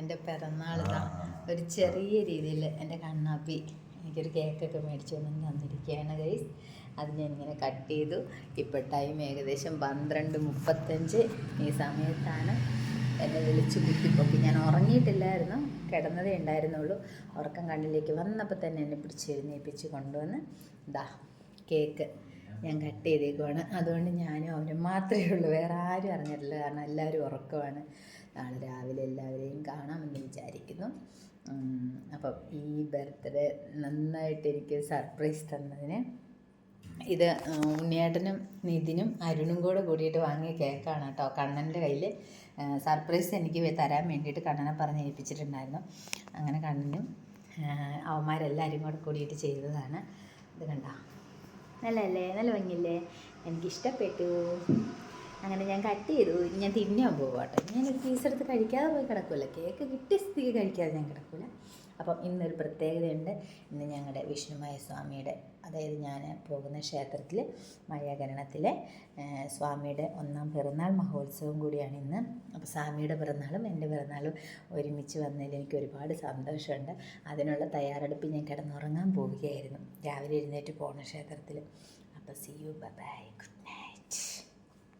എൻ്റെ പിറന്നാളിതാ ഒരു ചെറിയ രീതിയിൽ എൻ്റെ കണ്ണാപ്പി എനിക്കൊരു കേക്കൊക്കെ മേടിച്ചു കൊണ്ടു തന്നിരിക്കുകയാണ് ഗൈസ്. അത് ഞാനിങ്ങനെ കട്ട് ചെയ്തു. ഇപ്പോൾ ടൈം ഏകദേശം 12:35 ഈ സമയത്താണ് എന്നെ വിളിച്ച് കുത്തിപ്പൊക്കി. ഞാൻ ഉറങ്ങിയിട്ടില്ലായിരുന്നു, കിടന്നതേ ഉണ്ടായിരുന്നുള്ളൂ. ഉറക്കം കണ്ണിലേക്ക് വന്നപ്പോൾ തന്നെ എന്നെ പിടിച്ച് എഴുന്നേൽപ്പിച്ച് കൊണ്ടുവന്ന് ഇതാ കേക്ക് ഞാൻ കട്ട് ചെയ്തേക്കുവാണ്. അതുകൊണ്ട് ഞാനും അവനും മാത്രമേ ഉള്ളൂ, വേറെ ആരും അറിഞ്ഞിട്ടില്ല. കാരണം എല്ലാവരും ഉറക്കമാണ്. നാളെ രാവിലെ എല്ലാവരെയും കാണാമെന്ന് വിചാരിക്കുന്നു. അപ്പം ഈ ബർത്ത്ഡേ നന്നായിട്ട് എനിക്ക് സർപ്രൈസ് തന്നതിന് ഇത് ഉണ്ണിയേട്ടനും നിതിനും അരുണും കൂടിയിട്ട് വാങ്ങിയ കേക്കാണ് കേട്ടോ. കണ്ണൻ്റെ കയ്യിൽ സർപ്രൈസ് എനിക്ക് തരാൻ വേണ്ടിയിട്ട് കണ്ണനെ പറഞ്ഞ് ഏൽപ്പിച്ചിട്ടുണ്ടായിരുന്നു. അങ്ങനെ കണ്ണനും അവന്മാരെല്ലാവരും കൂടിയിട്ട് ചെയ്തതാണ്. ഇത് കണ്ടോ, നല്ലല്ലേ, നല്ല ഭംഗിയില്ലേ, എനിക്കിഷ്ടപ്പെട്ടു. അങ്ങനെ ഞാൻ കട്ട് ചെയ്തു. ഞാൻ തിന്നാൻ പോകും കേട്ടോ. ഞാനൊരു പീസെടുത്ത് കഴിക്കാതെ പോയി കിടക്കില്ല. കേക്ക് കിട്ടിയ സ്ഥിതിക്ക് കഴിക്കാതെ ഞാൻ കിടക്കില്ല. അപ്പം ഇന്നൊരു പ്രത്യേകതയുണ്ട്. ഇന്ന് ഞങ്ങളുടെ വിഷ്ണുമായ സ്വാമിയുടെ, അതായത് ഞാൻ പോകുന്ന ക്ഷേത്രത്തിൽ മഴകരണത്തിലെ സ്വാമിയുടെ 1ാം പിറന്നാൾ മഹോത്സവം കൂടിയാണ് ഇന്ന്. അപ്പോൾ സ്വാമിയുടെ പിറന്നാളും എൻ്റെ പിറന്നാളും ഒരുമിച്ച് വന്നതിൽ എനിക്ക് ഒരുപാട് സന്തോഷമുണ്ട്. അതിനുള്ള തയ്യാറെടുപ്പ് ഞാൻ കിടന്നുറങ്ങാൻ പോവുകയായിരുന്നു. രാവിലെ എഴുന്നേറ്റ് പോകണം ക്ഷേത്രത്തിൽ. അപ്പോൾ സീ യു, ബൈ ബൈ.